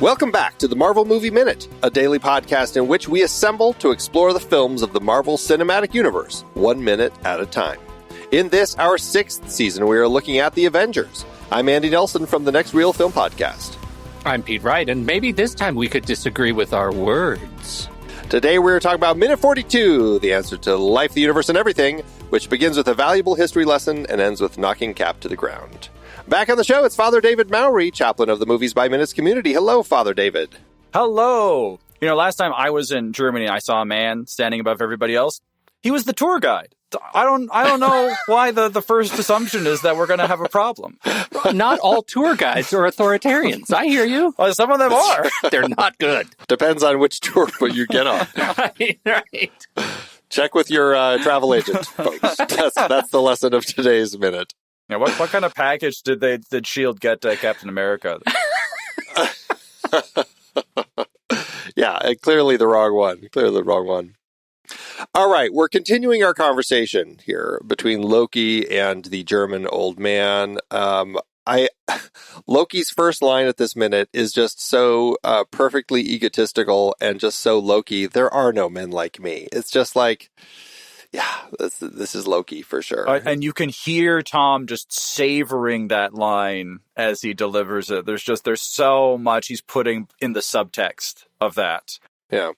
Welcome back to the Marvel Movie Minute, a daily podcast in which we assemble to explore the films of the Marvel Cinematic Universe, 1 minute at a time. In this, our 6th season, we are looking at the Avengers. I'm Andy Nelson from the Next Reel Film Podcast. I'm Pete Wright, and maybe this time we could disagree with our words. Today we're talking about Minute 42, the answer to life, the universe, and everything, which begins with a valuable history lesson and ends with knocking Cap to the ground. Back on the show, it's Father David Mowry, chaplain of the Movies by Minutes community. Hello, Father David. Hello. Last time I was in Germany, I saw a man standing above everybody else. He was the tour guide. I don't know why the first assumption is that we're going to have a problem. Not all tour guides are authoritarians. I hear you. Well, some of them are. They're not good. Depends on which tour you get on. Right. Check with your travel agent, folks. That's the lesson of today's minute. Yeah, what kind of package did S.H.I.E.L.D. get Captain America? Yeah, clearly the wrong one. All right, we're continuing our conversation here between Loki and the German old man. Loki's first line at this minute is just so perfectly egotistical and just so Loki. There are no men like me. It's just like, yeah, this is Loki for sure. And you can hear Tom just savoring that line as he delivers it. There's so much he's putting in the subtext of that. Yeah.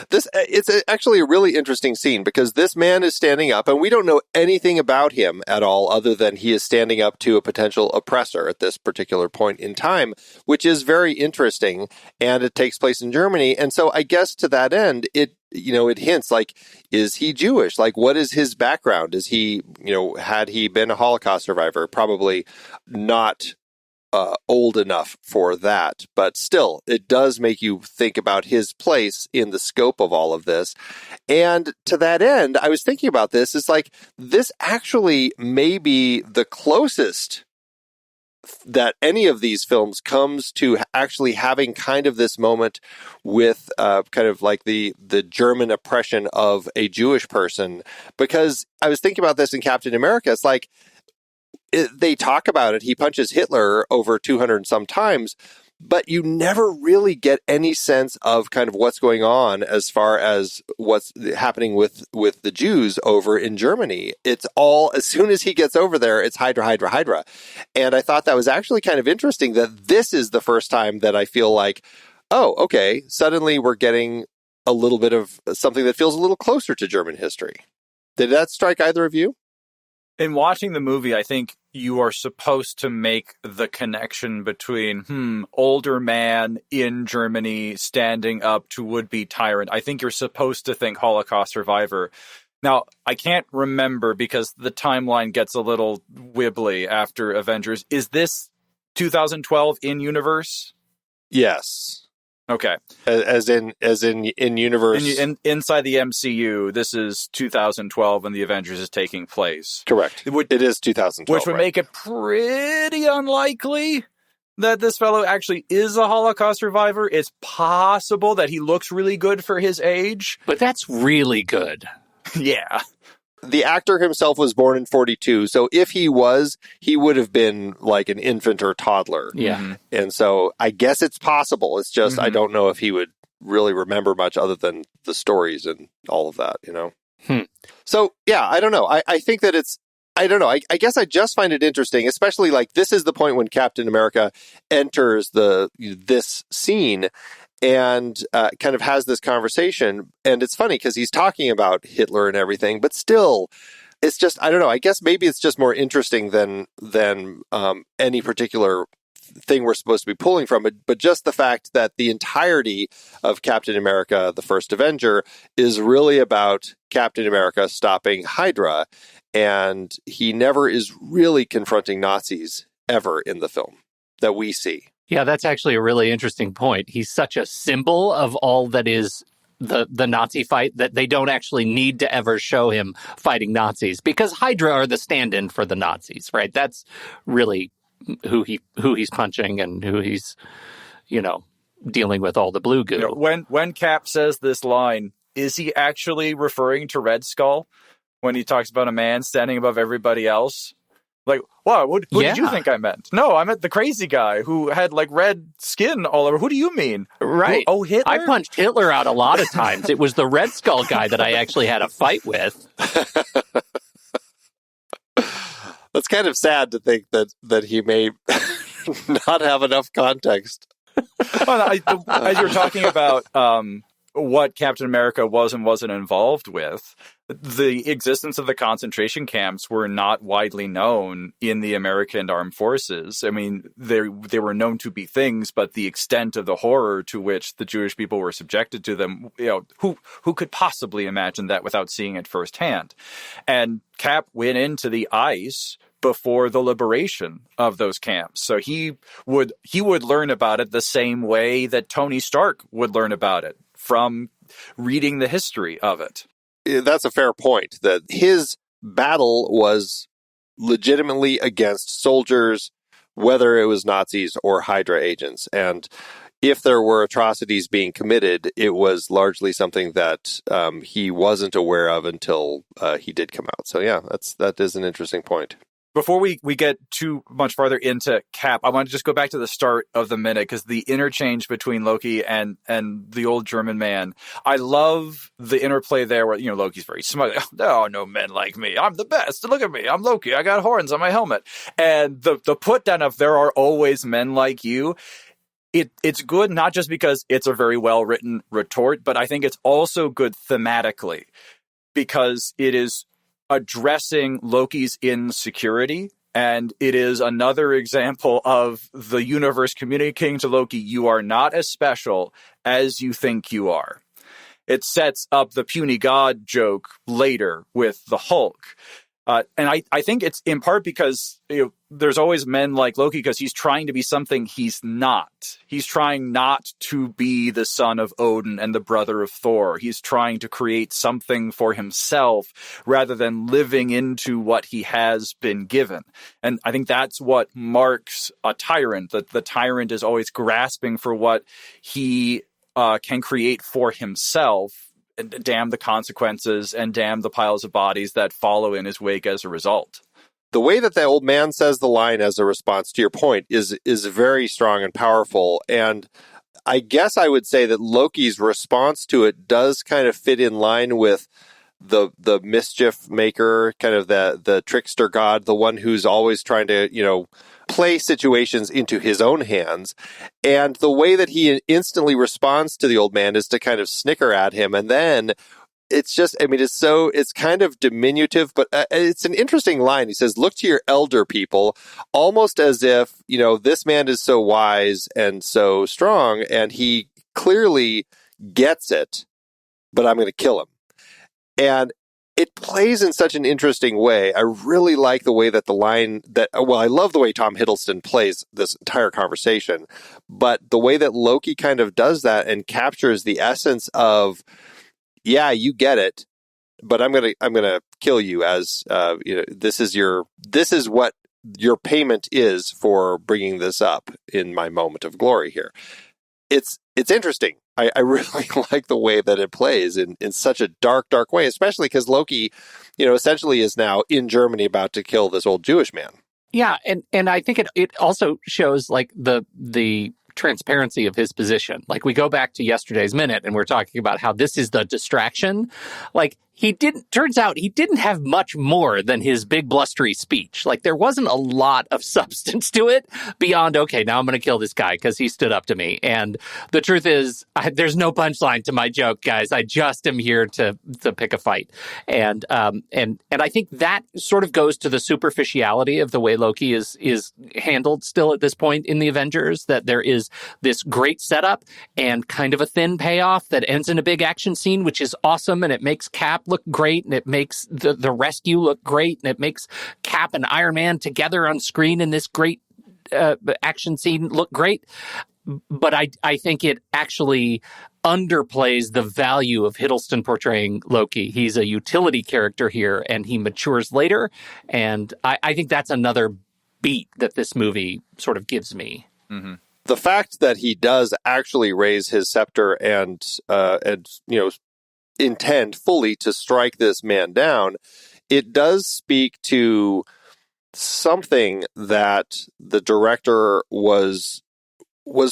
It's actually a really interesting scene because this man is standing up and we don't know anything about him at all other than he is standing up to a potential oppressor at this particular point in time, which is very interesting, and it takes place in Germany. And so I guess to that end, it hints like, is he Jewish? Like, what is his background? Is he, had he been a Holocaust survivor? Probably not old enough for that, but still, it does make you think about his place in the scope of all of this. And to that end, I was thinking about this. It's like, this actually may be the closest that any of these films comes to actually having kind of this moment with kind of like the German oppression of a Jewish person, because I was thinking about this in Captain America. It's like, they talk about it. He punches Hitler over 200 and some times, but you never really get any sense of kind of what's going on as far as what's happening with the Jews over in Germany. It's all, as soon as he gets over there, it's Hydra, Hydra, Hydra. And I thought that was actually kind of interesting that this is the first time that I feel like, oh, okay, suddenly we're getting a little bit of something that feels a little closer to German history. Did that strike either of you? In watching the movie, I think you are supposed to make the connection between, older man in Germany standing up to would-be tyrant. I think you're supposed to think Holocaust survivor. Now, I can't remember because the timeline gets a little wibbly after Avengers. Is this 2012 in universe? Yes. Okay. As in universe. Inside the MCU, this is 2012 and the Avengers is taking place. Correct. It is 2012. Which would make it pretty unlikely that this fellow actually is a Holocaust survivor. It's possible that he looks really good for his age. But that's really good. Yeah. The actor himself was born in 42, so if he would have been like an infant or toddler. Yeah. Mm-hmm. And so I guess it's possible. It's just, I don't know if he would really remember much other than the stories and all of that, So, yeah, I don't know. I think that I don't know. I guess I just find it interesting, especially like this is the point when Captain America enters this scene and kind of has this conversation. And it's funny because he's talking about Hitler and everything, but still, it's just, I don't know. I guess maybe it's just more interesting than any particular thing we're supposed to be pulling from it. But just the fact that the entirety of Captain America, the First Avenger, is really about Captain America stopping Hydra. And he never is really confronting Nazis ever in the film that we see. Yeah, that's actually a really interesting point. He's such a symbol of all that is the Nazi fight that they don't actually need to ever show him fighting Nazis because Hydra are the stand-in for the Nazis, right? That's really who he's punching and who he's, dealing with all the blue goo. When Cap says this line, is he actually referring to Red Skull when he talks about a man standing above everybody else? Like, wow, who did you think I meant? No, I meant the crazy guy who had like red skin all over. Who do you mean? Right. Oh, Hitler? I punched Hitler out a lot of times. It was the Red Skull guy that I actually had a fight with. That's kind of sad to think that he may not have enough context. As you're talking about what Captain America was and wasn't involved with, the existence of the concentration camps were not widely known in the American armed forces. I mean, they were known to be things, but the extent of the horror to which the Jewish people were subjected to them, who could possibly imagine that without seeing it firsthand? And Cap went into the ice before the liberation of those camps. So he would learn about it the same way that Tony Stark would learn about it, from reading the history of it. That's a fair point, that his battle was legitimately against soldiers, whether it was Nazis or Hydra agents. And if there were atrocities being committed, it was largely something that he wasn't aware of until he did come out. So yeah, that is an interesting point. Before we get too much farther into Cap, I want to just go back to the start of the minute, because the interchange between Loki and the old German man, I love the interplay there where, Loki's very smug. Oh, no men like me. I'm the best. Look at me. I'm Loki. I got horns on my helmet. And the put down of there are always men like you. It's good, not just because it's a very well written retort, but I think it's also good thematically, because it is addressing Loki's insecurity, and it is another example of the universe communicating to Loki, you are not as special as you think you are. It sets up the puny god joke later with the Hulk. And I think it's in part because there's always men like Loki, because he's trying to be something he's not. He's trying not to be the son of Odin and the brother of Thor. He's trying to create something for himself rather than living into what he has been given. And I think that's what marks a tyrant, that the tyrant is always grasping for what he can create for himself. And damn the consequences and damn the piles of bodies that follow in his wake as a result. The way that the old man says the line as a response to your point is very strong and powerful. And I guess I would say that Loki's response to it does kind of fit in line with the mischief maker, kind of the trickster god, the one who's always trying to, play situations into his own hands. And the way that he instantly responds to the old man is to kind of snicker at him. And then it's just, it's kind of diminutive, but it's an interesting line. He says, look to your elder people, almost as if, this man is so wise and so strong, and he clearly gets it, but I'm going to kill him. And it plays in such an interesting way. I really like the way that I love the way Tom Hiddleston plays this entire conversation, but the way that Loki kind of does that and captures the essence of, yeah, you get it, but I'm gonna kill you as this is what your payment is for bringing this up in my moment of glory here. It's interesting. I really like the way that it plays in such a dark way, especially because Loki, essentially is now in Germany about to kill this old Jewish man. Yeah, and I think it also shows like the transparency of his position. Like, we go back to yesterday's minute and we're talking about how this is the distraction. Like, turns out he didn't have much more than his big blustery speech. Like, there wasn't a lot of substance to it beyond, okay, now I'm going to kill this guy because he stood up to me. And the truth is, there's no punchline to my joke, guys. I just am here to pick a fight. And I think that sort of goes to the superficiality of the way Loki is handled still at this point in the Avengers, that there is this great setup and kind of a thin payoff that ends in a big action scene, which is awesome, and it makes Cap look great, and it makes the rescue look great, and it makes Cap and Iron Man together on screen in this great action scene look great. But I think it actually underplays the value of Hiddleston portraying Loki. He's a utility character here, and he matures later, and I think that's another beat that this movie sort of gives me. Mm-hmm. The fact that he does actually raise his scepter and intend fully to strike this man down, it does speak to something that the director was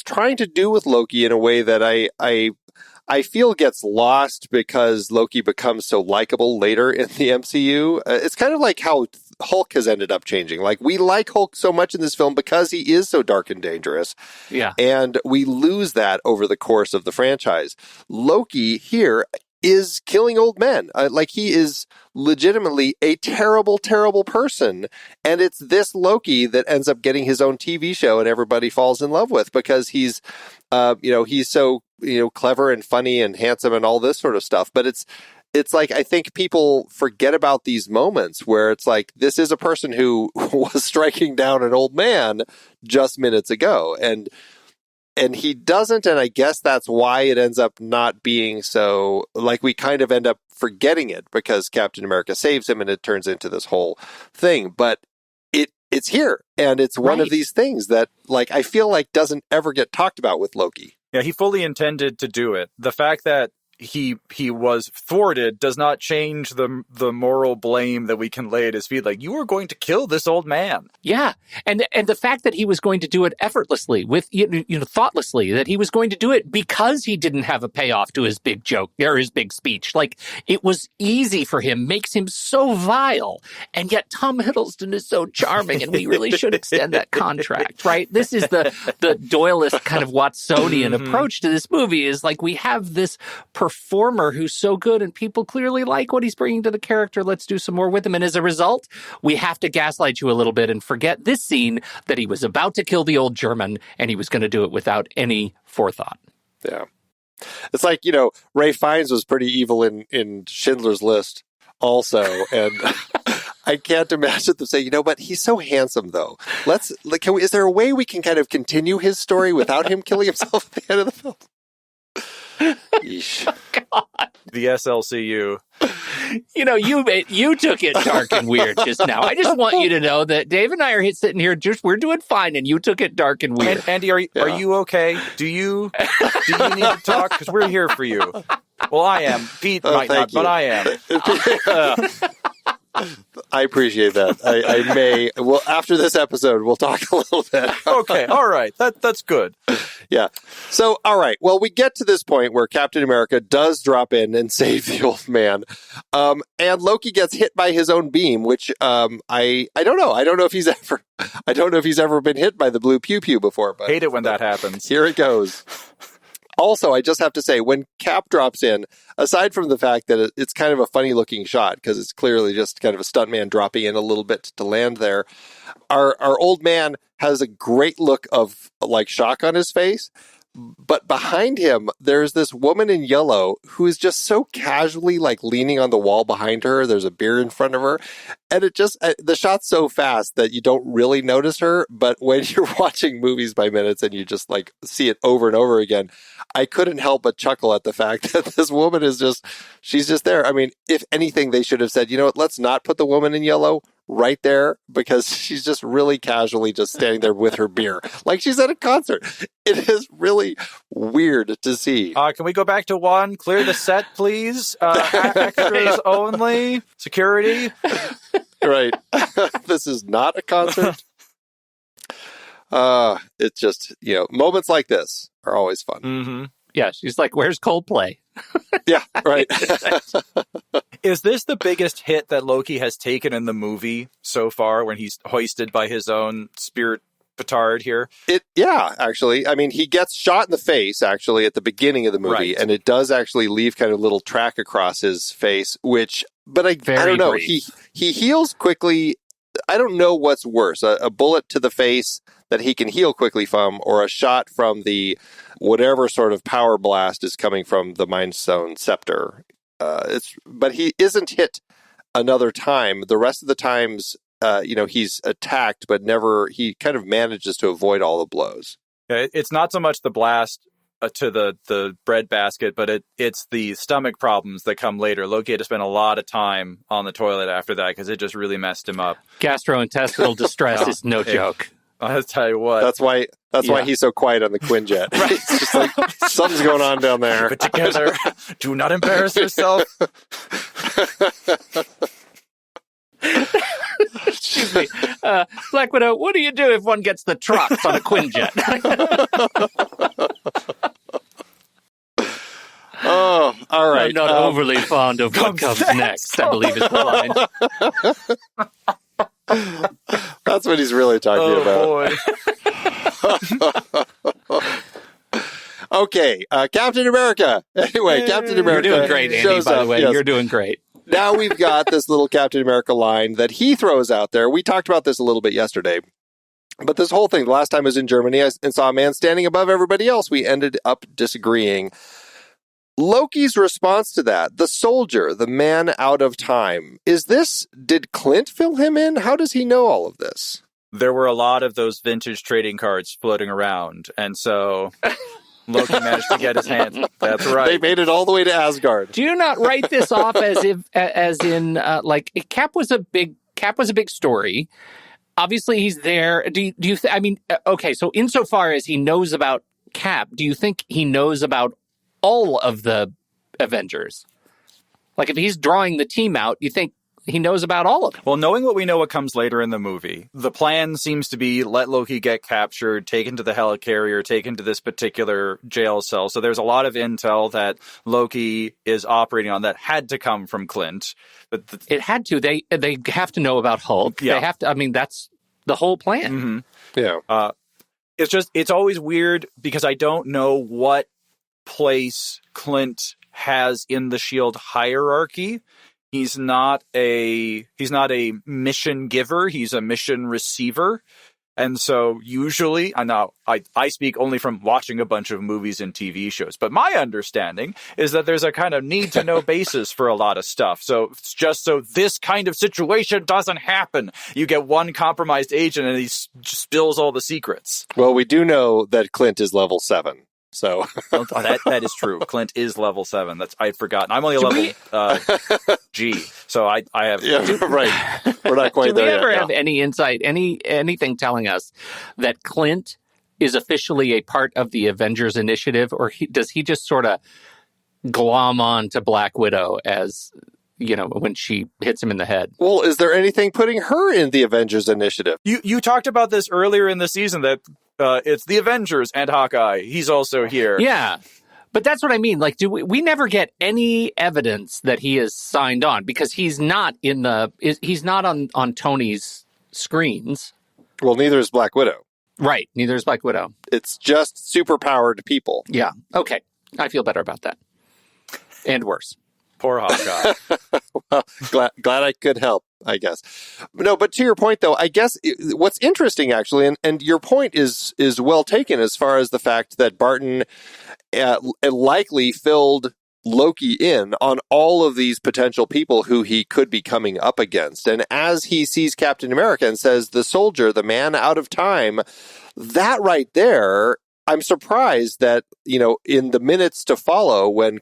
trying to do with Loki in a way that I feel gets lost because Loki becomes so likable later in the MCU. It's kind of like how Hulk has ended up changing. Like, we like Hulk so much in this film because he is so dark and dangerous. Yeah. And we lose that over the course of the franchise. Loki here is killing old men. Like, he is legitimately a terrible, terrible person. And it's this Loki that ends up getting his own TV show and everybody falls in love with because he's, he's so, clever and funny and handsome and all this sort of stuff. But it's like, I think people forget about these moments where it's like, this is a person who was striking down an old man just minutes ago. And he doesn't, and I guess that's why it ends up not being so, like, we kind of end up forgetting it because Captain America saves him and it turns into this whole thing. But it's here, and it's one of these things that, like, I feel like doesn't ever get talked about with Loki. Yeah, he fully intended to do it. The fact that he was thwarted does not change the moral blame that we can lay at his feet. Like, you were going to kill this old man. Yeah, and the fact that he was going to do it effortlessly, with thoughtlessly, that he was going to do it because he didn't have a payoff to his big joke or his big speech. Like, it was easy for him, makes him so vile, and yet Tom Hiddleston is so charming, and we really should extend that contract, right? This is the Doyleist kind of Watsonian approach to this movie. Is like, we have this performer who's so good and people clearly like what he's bringing to the character. Let's do some more with him. And as a result, we have to gaslight you a little bit and forget this scene that he was about to kill the old German and he was going to do it without any forethought. Yeah. It's like, Ray Fiennes was pretty evil in Schindler's List also. And I can't imagine them saying, but he's so handsome though. Is there a way we can kind of continue his story without him killing himself at the end of the film? Yeesh. God. The SLCU. You took it dark and weird just now. I just want you to know that Dave and I are sitting here, we're doing fine, and you took it dark and weird. Andy, are you okay? Do you need to talk? Because we're here for you. Well, I am. Pete might not, but I am. I appreciate that. I may. Well, after this episode, we'll talk a little bit. Okay. All right. That's good. Yeah. So, all right. Well, we get to this point where Captain America does drop in and save the old man. And Loki gets hit by his own beam, which I don't know. I don't know if he's ever been hit by the blue pew pew before. But hate it when that happens. Here it goes. Also, I just have to say, when Cap drops in, aside from the fact that it's kind of a funny looking shot, because it's clearly just kind of a stuntman dropping in a little bit to land there, our old man has a great look of like shock on his face. But behind him, there's this woman in yellow who is just so casually like leaning on the wall behind her. There's a beer in front of her. And the shot's so fast that you don't really notice her. But when you're watching movies by minutes and you just like see it over and over again, I couldn't help but chuckle at the fact that this woman she's just there. I mean, if anything, they should have said, let's not put the woman in yellow right there, because she's just really casually just standing there with her beer. Like she's at a concert. It is really weird to see. Can we go back to one? Clear the set, please. Extras only. Security. Right. This is not a concert. It's just, moments like this are always fun. Mm-hmm. Yeah, she's like, where's Coldplay? Yeah, right. Is this the biggest hit that Loki has taken in the movie so far, when he's hoisted by his own spirit petard here? Yeah, actually. I mean, he gets shot in the face, actually, at the beginning of the movie, right. And it does actually leave kind of a little track across his face, but I don't know. Brief. He heals quickly. I don't know what's worse, a bullet to the face that he can heal quickly from, or a shot from the whatever sort of power blast is coming from the Mind Stone scepter. But he isn't hit another time. The rest of the times, he's attacked, but he kind of manages to avoid all the blows. It's not so much the blast to the breadbasket, but it's the stomach problems that come later. Loki had to spend a lot of time on the toilet after that because it just really messed him up. Gastrointestinal distress is no joke. I'll tell you what. That's why he's so quiet on the quinjet. Right. It's just like, something's going on down there. Keep it together. Do not embarrass yourself. Excuse me. Black Widow, what do you do if one gets the trucks on a quinjet? Oh, all right. I'm not overly fond of what comes next, I believe is the line. That's what he's really talking about. Boy. Okay, Captain America. Anyway, Captain America. You're doing great, Andy, by the way. Yes. You're doing great. Now we've got this little Captain America line that he throws out there. We talked about this a little bit yesterday. But this whole thing, the last time I was in Germany and saw a man standing above everybody else, we ended up disagreeing. Loki's response to that, the soldier, the man out of time, did Clint fill him in? How does he know all of this? There were a lot of those vintage trading cards floating around, and so Loki managed to get his hands. That's right. They made it all the way to Asgard. Do you not write this off as in Cap was a big story? Obviously, he's there. Okay. So insofar as he knows about Cap, do you think he knows about all of the Avengers? Like, if he's drawing the team out, you think he knows about all of them? Well, knowing what comes later in the movie, the plan seems to be let Loki get captured, taken to the helicarrier, taken to this particular jail cell. So there's a lot of intel that Loki is operating on that had to come from Clint. It had to. They have to know about Hulk. Yeah. They have to. I mean, that's the whole plan. Mm-hmm. Yeah. It's always weird because I don't know what place Clint has in the SHIELD hierarchy. He's not a mission giver. He's a mission receiver. And so usually, I speak only from watching a bunch of movies and TV shows, but my understanding is that there's a kind of need to know basis for a lot of stuff. So it's just so this kind of situation doesn't happen. You get one compromised agent and he spills all the secrets. Well, we do know that Clint is level 7. So that is true. Clint is level 7. I'd forgotten. I'm only a level G. So I have. Yeah, right. We're not quite there yet. Do we ever have any insight, anything telling us that Clint is officially a part of the Avengers initiative, or does he just sort of glom on to Black Widow as, when she hits him in the head? Well, is there anything putting her in the Avengers initiative? You talked about this earlier in the season that it's the Avengers and Hawkeye. He's also here. Yeah. But that's what I mean. Like, we never get any evidence that he is signed on because he's not on Tony's screens. Well, neither is Black Widow. Right. Neither is Black Widow. It's just superpowered people. Yeah. Okay. I feel better about that. And worse. Poor Hawkeye. Well, glad I could help, I guess. No, but to your point, though, I guess what's interesting, actually, and your point is well taken as far as the fact that Barton likely filled Loki in on all of these potential people who he could be coming up against. And as he sees Captain America and says, the soldier, the man out of time, that right there, I'm surprised that, in the minutes to follow when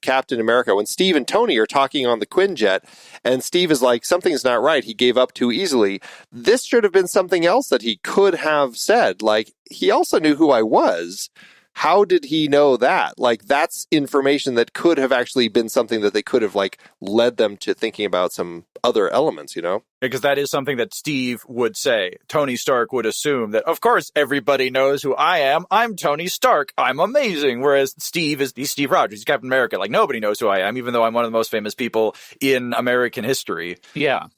Steve and Tony are talking on the Quinjet and Steve is like, something's not right, he gave up too easily. This should have been something else that he could have said. Like, he also knew who I was. How did he know that? Like, that's information that could have actually been something that they could have, led them to thinking about some other elements, Because that is something that Steve would say. Tony Stark would assume that, of course, everybody knows who I am. I'm Tony Stark. I'm amazing. Whereas he's Steve Rogers. He's Captain America. Like, nobody knows who I am, even though I'm one of the most famous people in American history. Yeah.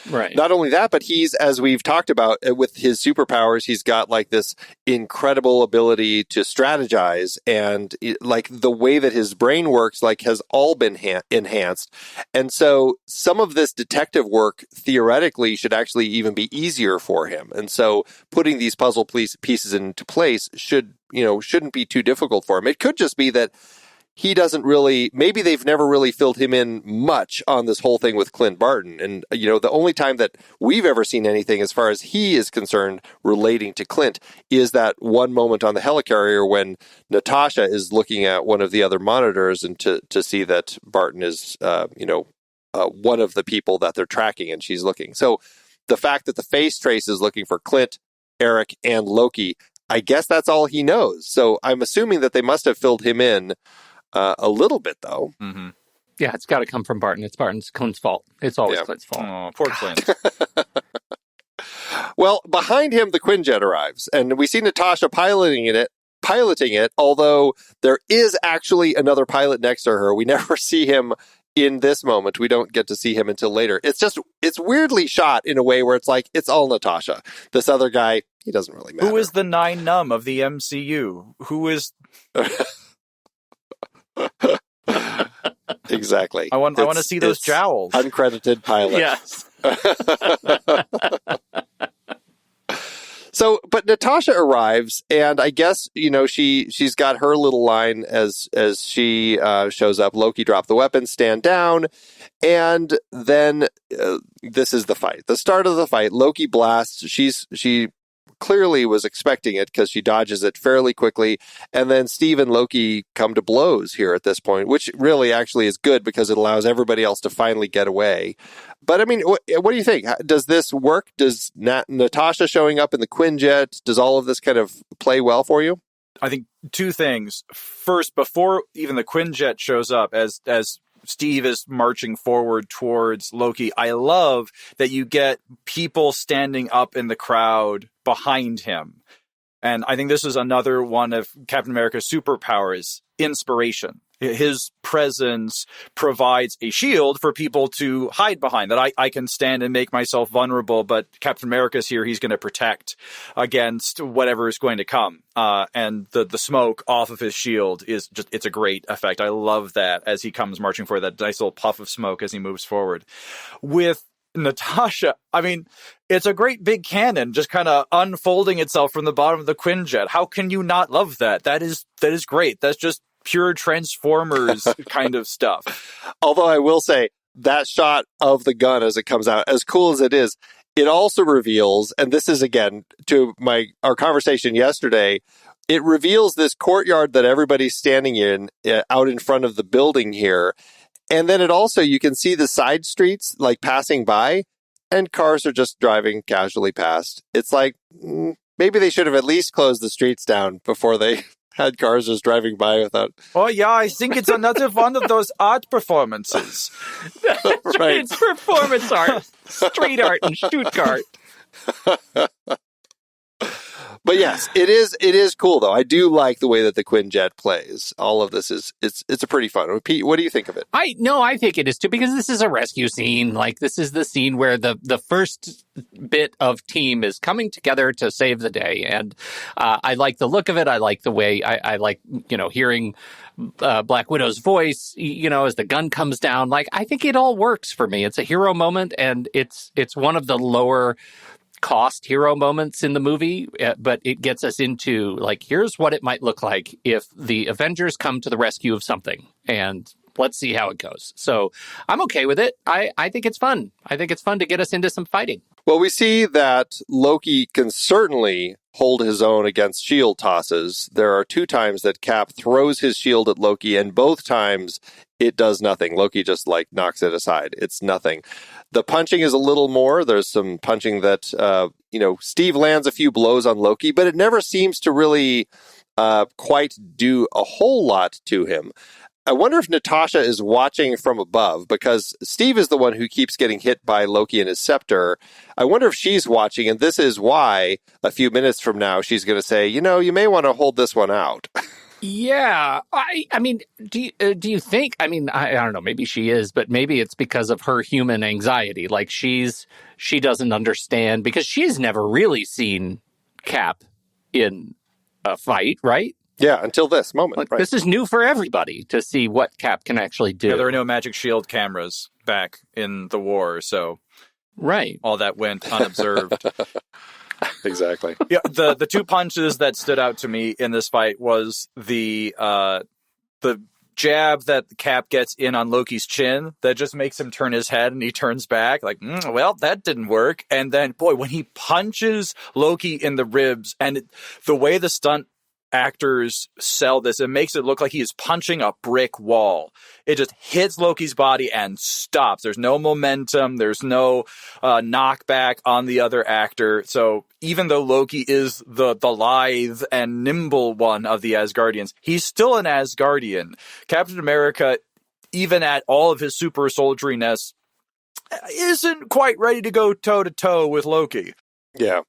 Right. Not only that, but he's, as we've talked about with his superpowers, he's got this incredible ability to strategize, and the way that his brain works has all been enhanced. And so some of this detective work theoretically should actually even be easier for him. And so putting these puzzle pieces into place shouldn't be too difficult for him. It could just be that he doesn't really, maybe they've never really filled him in much on this whole thing with Clint Barton. And, the only time that we've ever seen anything as far as he is concerned relating to Clint is that one moment on the helicarrier when Natasha is looking at one of the other monitors and to see that Barton is, one of the people that they're tracking, and she's looking. So the fact that the face trace is looking for Clint, Eric, and Loki, I guess that's all he knows. So I'm assuming that they must have filled him in a little bit, though. Mm-hmm. Yeah, it's got to come from Barton. It's Clint's fault. It's always Clint's fault. Oh, poor Clint. Well, behind him, the quinjet arrives, and we see Natasha piloting it, although there is actually another pilot next to her. We never see him in this moment. We don't get to see him until later. It's weirdly shot in a way where it's like, it's all Natasha. This other guy, he doesn't really matter. Who is the Nine Numb of the MCU? Who is... Exactly. I want to see those jowls. Uncredited pilot. Yes. So, but Natasha arrives, and I guess, she's got her little line as she shows up. Loki, drop the weapon, stand down, and then this is the fight. The start of the fight. Loki blasts. She clearly was expecting it because she dodges it fairly quickly, and then Steve and Loki come to blows here at this point, which really actually is good because it allows everybody else to finally get away. But I mean, what do you think? Does this work? Does Natasha showing up in the Quinjet, does all of this kind of play well for you? I think two things. First, before even the Quinjet shows up, as Steve is marching forward towards Loki, I love that you get people standing up in the crowd behind him. And I think this is another one of Captain America's superpowers, inspiration. His presence provides a shield for people to hide behind, that I can stand and make myself vulnerable, but Captain America's here. He's going to protect against whatever is going to come. And the smoke off of his shield is just, it's a great effect. I love that as he comes marching forward, that nice little puff of smoke as he moves forward. With Natasha, I mean, it's a great big cannon just kind of unfolding itself from the bottom of the Quinjet. How can you not love that? That is great. That's just pure Transformers kind of stuff. Although I will say that shot of the gun as it comes out, as cool as it is, it also reveals, and this is again to our conversation yesterday, it reveals this courtyard that everybody's standing in out in front of the building here. And then it also, you can see the side streets like passing by, and cars are just driving casually past. It's like, maybe they should have at least closed the streets down before they had cars just driving by without... Oh, yeah, I think it's another one of those art performances. Right. It's performance art. Street art in Stuttgart. But yes, it is cool, though. I do like the way that the Quinjet plays. All of this it's a pretty fun. Pete, what do you think of it? I think it is too, because this is a rescue scene. Like, this is the scene where the first bit of team is coming together to save the day. And I like the look of it. I like the way I like, hearing Black Widow's voice, as the gun comes down. Like, I think it all works for me. It's a hero moment, and it's one of the lower cost hero moments in the movie, but it gets us into, like, here's what it might look like if the Avengers come to the rescue of something, and let's see how it goes. So I'm okay with it. I think it's fun. I think it's fun to get us into some fighting. Well, we see that Loki can certainly hold his own against shield tosses. There are 2 times that Cap throws his shield at Loki, and both times it does nothing. Loki just knocks it aside. It's nothing. The punching is a little more. There's some punching that, Steve lands a few blows on Loki, but it never seems to really quite do a whole lot to him. I wonder if Natasha is watching from above, because Steve is the one who keeps getting hit by Loki and his scepter. I wonder if she's watching, and this is why a few minutes from now she's going to say, you may want to hold this one out. Yeah. I mean, do you think, I don't know, maybe she is, but maybe it's because of her human anxiety. Like, she doesn't understand, because she's never really seen Cap in a fight, right? Yeah, until this moment. Right. This is new for everybody to see what Cap can actually do. Yeah, there were no magic shield cameras back in the war, so right, all that went unobserved. Exactly. Yeah, the 2 punches that stood out to me in this fight was the jab that Cap gets in on Loki's chin that just makes him turn his head, and he turns back like, well, that didn't work. And then, boy, when he punches Loki in the ribs, and the way the stunt actors sell this, it makes it look like he is punching a brick wall. It just hits Loki's body and stops. There's no momentum. There's no knockback on the other actor. So even though Loki is the lithe and nimble one of the Asgardians, he's still an Asgardian. Captain America, even at all of his super soldieriness, isn't quite ready to go toe-to-toe with Loki. Yeah.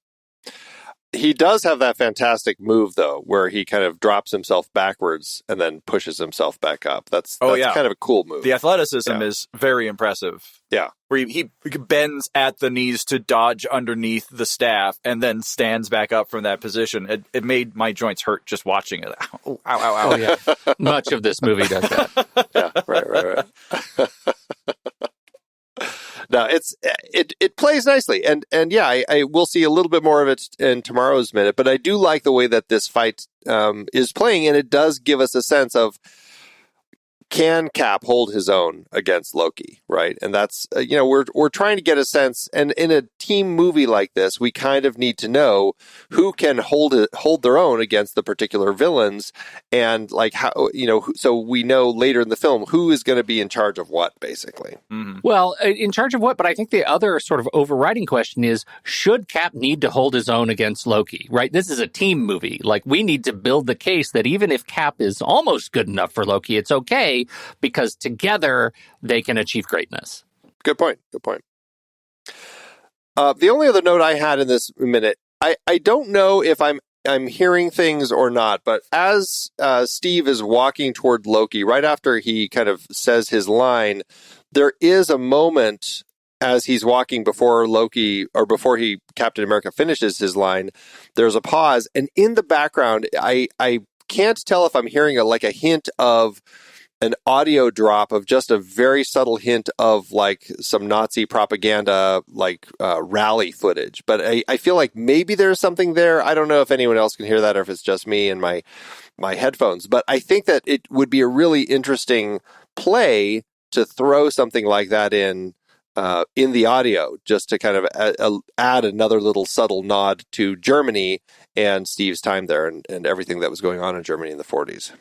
He does have that fantastic move, though, where he kind of drops himself backwards and then pushes himself back up. That's kind of a cool move. The athleticism is very impressive. Yeah. Where he bends at the knees to dodge underneath the staff and then stands back up from that position. It made my joints hurt just watching it. Ow, ow, ow, ow. Oh, yeah. Much of this movie does that. Yeah, right. No, it plays nicely, and yeah, I will see a little bit more of it in tomorrow's minute. But I do like the way that this fight is playing, and it does give us a sense of, can Cap hold his own against Loki, right? And that's we're trying to get a sense, and in a team movie like this, we kind of need to know who can hold their own against the particular villains, and like how so we know later in the film who is going to be in charge of what, basically. Mm-hmm. Well, in charge of what? But I think the other sort of overriding question is: should Cap need to hold his own against Loki? Right? This is a team movie. Like, we need to build the case that even if Cap is almost good enough for Loki, it's okay, because together they can achieve greatness. Good point. The only other note I had in this minute, I don't know if I'm hearing things or not, but as Steve is walking toward Loki, right after he kind of says his line, there is a moment as he's walking before Loki, or before Captain America finishes his line, there's a pause, and in the background, I can't tell if I'm hearing a hint of an audio drop of just a very subtle hint of like some Nazi propaganda, rally footage. But I feel like maybe there's something there. I don't know if anyone else can hear that or if it's just me and my headphones. But I think that it would be a really interesting play to throw something like that in the audio, just to kind of add another little subtle nod to Germany and Steve's time there and everything that was going on in Germany in the 40s.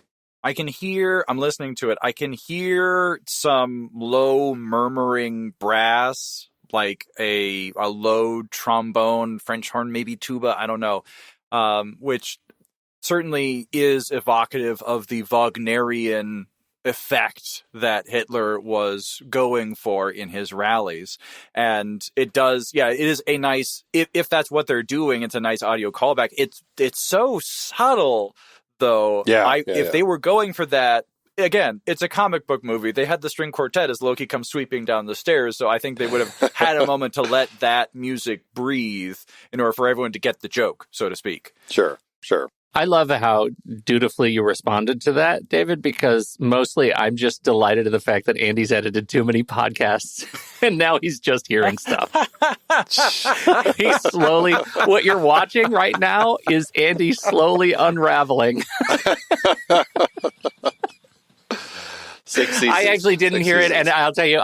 I'm listening to it, I can hear some low murmuring brass, like a low trombone, French horn, maybe tuba, I don't know, which certainly is evocative of the Wagnerian effect that Hitler was going for in his rallies. And it does, it is a nice, if that's what they're doing, it's a nice audio callback. It's so subtle, though. If they were going for that, again, it's a comic book movie. They had the string quartet as Loki comes sweeping down the stairs, so I think they would have had a moment to let that music breathe in order for everyone to get the joke, so to speak. Sure. I love how dutifully you responded to that, David, because mostly I'm just delighted at the fact that Andy's edited too many podcasts and now he's just hearing stuff. He's slowly, what you're watching right now is Andy slowly unraveling. 6 seasons. I actually didn't hear it, and I'll tell you,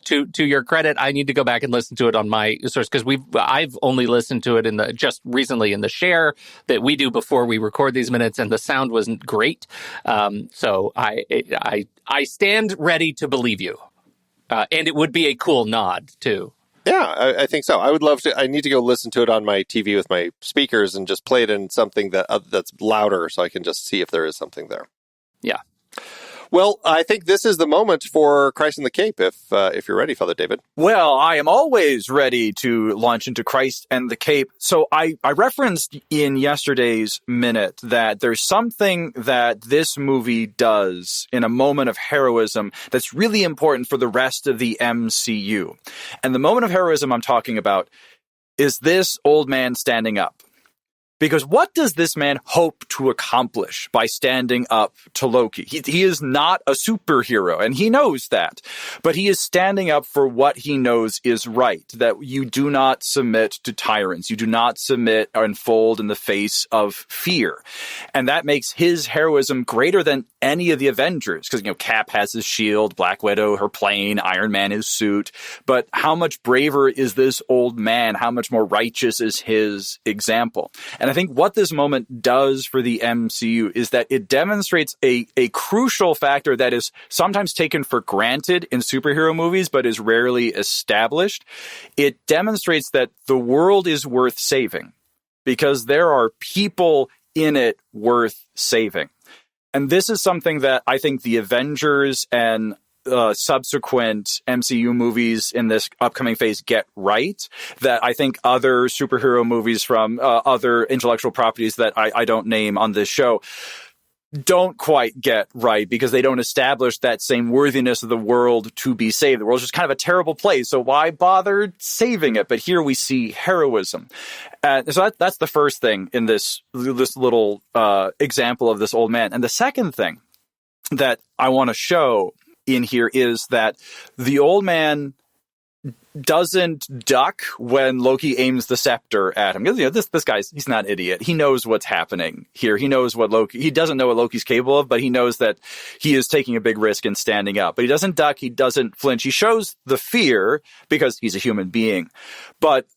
to your credit, I need to go back and listen to it on my source, because I've only listened to it just recently in the share that we do before we record these minutes, and the sound wasn't great. So I stand ready to believe you, and it would be a cool nod too. Yeah, I think so. I would love to. I need to go listen to it on my TV with my speakers and just play it in something that's louder, so I can just see if there is something there. Yeah. Well, I think this is the moment for Christ and the Cape, if you're ready, Father David. Well, I am always ready to launch into Christ and the Cape. So I referenced in yesterday's minute that there's something that this movie does in a moment of heroism that's really important for the rest of the MCU. And the moment of heroism I'm talking about is this old man standing up. Because what does this man hope to accomplish by standing up to Loki? He is not a superhero, and he knows that. But he is standing up for what he knows is right, that you do not submit to tyrants. You do not submit or unfold in the face of fear. And that makes his heroism greater than any of the Avengers. Because, Cap has his shield, Black Widow, her plane, Iron Man, his suit. But how much braver is this old man? How much more righteous is his example? And I think what this moment does for the MCU is that it demonstrates a crucial factor that is sometimes taken for granted in superhero movies, but is rarely established. It demonstrates that the world is worth saving because there are people in it worth saving. And this is something that I think the Avengers and subsequent MCU movies in this upcoming phase get right, that I think other superhero movies from other intellectual properties that I don't name on this show don't quite get right, because they don't establish that same worthiness of the world to be saved. The world's just kind of a terrible place, so why bother saving it? But here we see heroism. So that's the first thing in this little example of this old man. And the second thing that I want to show in here is that the old man doesn't duck when Loki aims the scepter at him. This guy's, he's not an idiot. He knows what's happening here. He knows he doesn't know what Loki's capable of, but he knows that he is taking a big risk in standing up. But he doesn't duck. He doesn't flinch. He shows the fear because he's a human being. But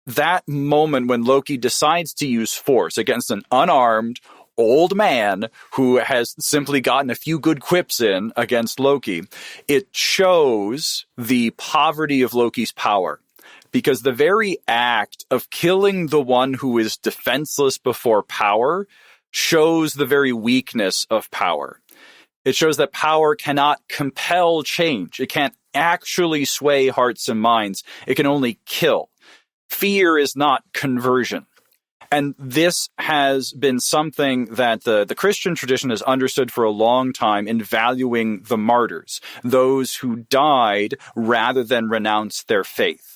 that moment when Loki decides to use force against an unarmed old man who has simply gotten a few good quips in against Loki, it shows the poverty of Loki's power. Because the very act of killing the one who is defenseless before power shows the very weakness of power. It shows that power cannot compel change. It can't actually sway hearts and minds. It can only kill. Fear is not conversion. And this has been something that the Christian tradition has understood for a long time in valuing the martyrs, those who died rather than renounce their faith.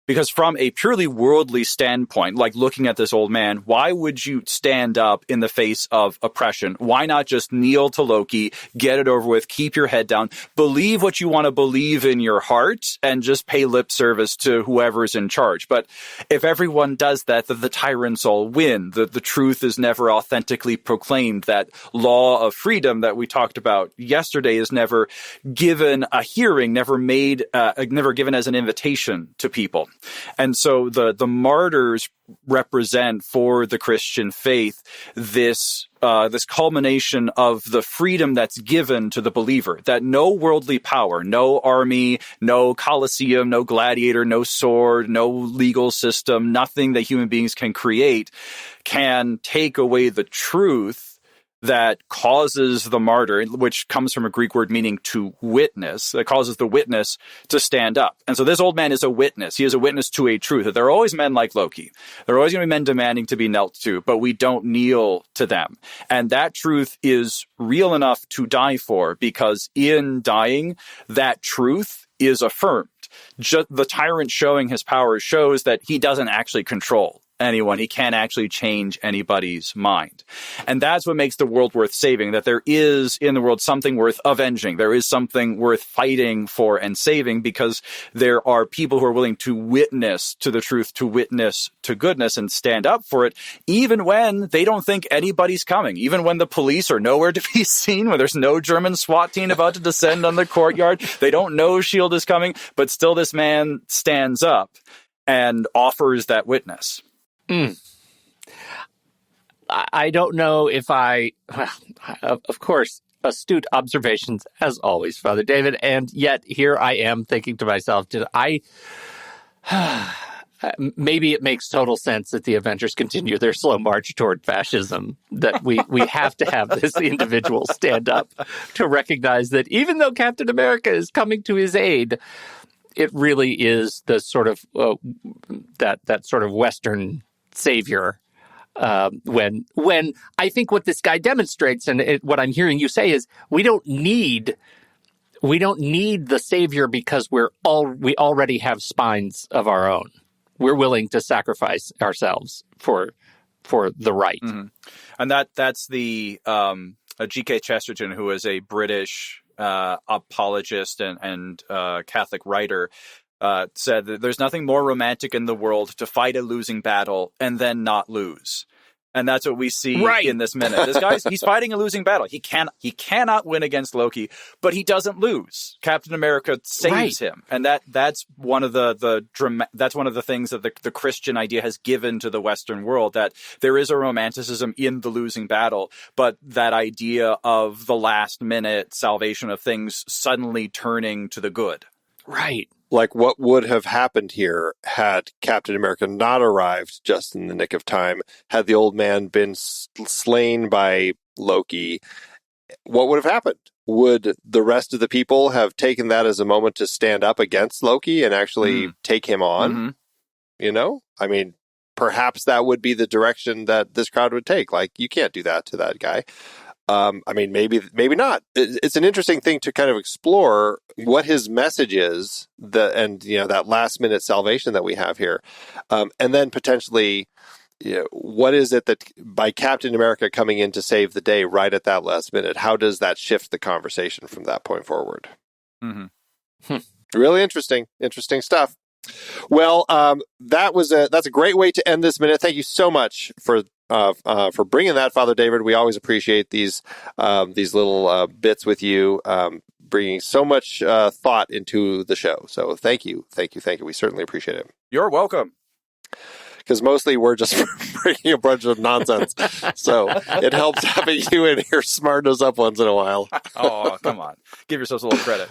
Because from a purely worldly standpoint, like looking at this old man, why would you stand up in the face of oppression? Why not just kneel to Loki, get it over with, keep your head down, believe what you want to believe in your heart, and just pay lip service to whoever's in charge? But if everyone does that, then the tyrants all win. The truth is never authentically proclaimed. That law of freedom that we talked about yesterday is never given a hearing, never given as an invitation to people. And so the martyrs represent for the Christian faith this culmination of the freedom that's given to the believer, that no worldly power, no army, no Colosseum, no gladiator, no sword, no legal system, nothing that human beings can create can take away the truth that causes the martyr, which comes from a Greek word meaning to witness, that causes the witness to stand up. And so this old man is a witness. He is a witness to a truth. That there are always men like Loki. There are always going to be men demanding to be knelt to, but we don't kneel to them. And that truth is real enough to die for, because in dying, that truth is affirmed. Just the tyrant showing his power shows that he doesn't actually control anyone. He can't actually change anybody's mind. And that's what makes the world worth saving, that there is in the world something worth avenging. There is something worth fighting for and saving, because there are people who are willing to witness to the truth, to witness to goodness, and stand up for it, even when they don't think anybody's coming, even when the police are nowhere to be seen, when there's no German SWAT team about to descend on the courtyard. They don't know S.H.I.E.L.D. is coming, but still this man stands up and offers that witness. I don't know if of course, astute observations as always, Father David, and yet here I am thinking to myself, maybe it makes total sense that the Avengers continue their slow march toward fascism, that we have to have this individual stand up to recognize that even though Captain America is coming to his aid, it really is the sort of that sort of Western savior. When I think what this guy demonstrates, and what I'm hearing you say, is we don't need the savior because we already have spines of our own. We're willing to sacrifice ourselves for the right. Mm-hmm. And that's the G.K. Chesterton, who is a British apologist and Catholic writer, said that there's nothing more romantic in the world to fight a losing battle and then not lose. And that's what we see in this minute. This guy's he's fighting a losing battle. He cannot win against Loki, but he doesn't lose. Captain America saves him, and that's one of that's one of the things that the Christian idea has given to the Western world, that there is a romanticism in the losing battle, but that idea of the last minute salvation of things suddenly turning to the good. Right. Like what would have happened here had Captain America not arrived just in the nick of time, had the old man been slain by Loki, what would have happened? would the rest of the people have taken that as a moment to stand up against Loki and actually take him on? Mm-hmm. You know? I mean, perhaps that would be the direction that this crowd would take. Like, you can't do that to that guy. I mean, maybe not. It's an interesting thing to kind of explore what his message is, and that last minute salvation that we have here, and then potentially, what is it that by Captain America coming in to save the day right at that last minute, how does that shift the conversation from that point forward? Mm-hmm. Really interesting stuff. Well, that's a great way to end this minute. Thank you so much for bringing that, Father David. We always appreciate these little bits with you, bringing so much thought into the show. So thank you. We certainly appreciate it. You're welcome. Because mostly we're just bringing a bunch of nonsense. So it helps having you in here smarten us up once in a while. Oh, come on. Give yourselves a little credit.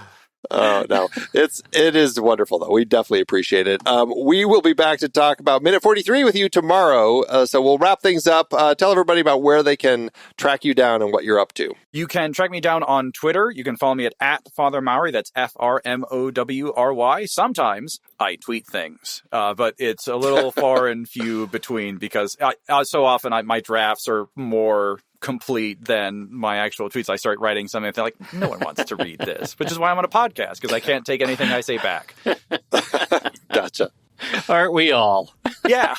Oh, no. It is wonderful, though. We definitely appreciate it. We will be back to talk about Minute 43 with you tomorrow. So we'll wrap things up. Tell everybody about where they can track you down and what you're up to. You can track me down on Twitter. You can follow me at Father Mowry. That's FRMOWRY. Sometimes I tweet things, but it's a little far and few between because so often my drafts are more complete than my actual tweets. I start writing something and they're like, no one wants to read this, which is why I'm on a podcast, because I can't take anything I say back. Gotcha. Aren't we all? Yeah.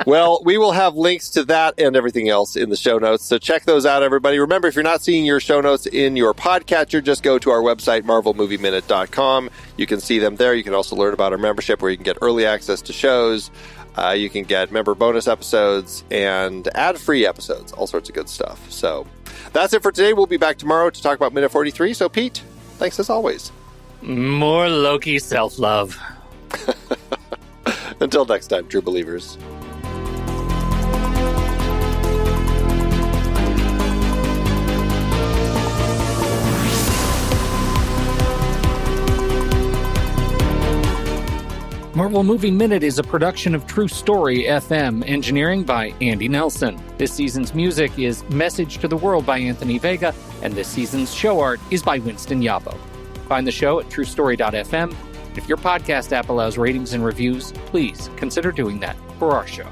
Well, we will have links to that and everything else in the show notes, so check those out, everybody. Remember, if you're not seeing your show notes in your podcatcher, just go to our website, marvelmovieminute.com. You can see them there. You can also learn about our membership, where you can get early access to shows. You can get member bonus episodes and ad-free episodes, all sorts of good stuff. So that's it for today. We'll be back tomorrow to talk about Minute 43. So, Pete, thanks as always. More Loki self-love. Until next time, true believers. Marvel Movie Minute is a production of True Story FM, engineering by Andy Nelson. This season's music is Message to the World by Anthony Vega, and this season's show art is by Winston Yabo. Find the show at truestory.fm. If your podcast app allows ratings and reviews, please consider doing that for our show.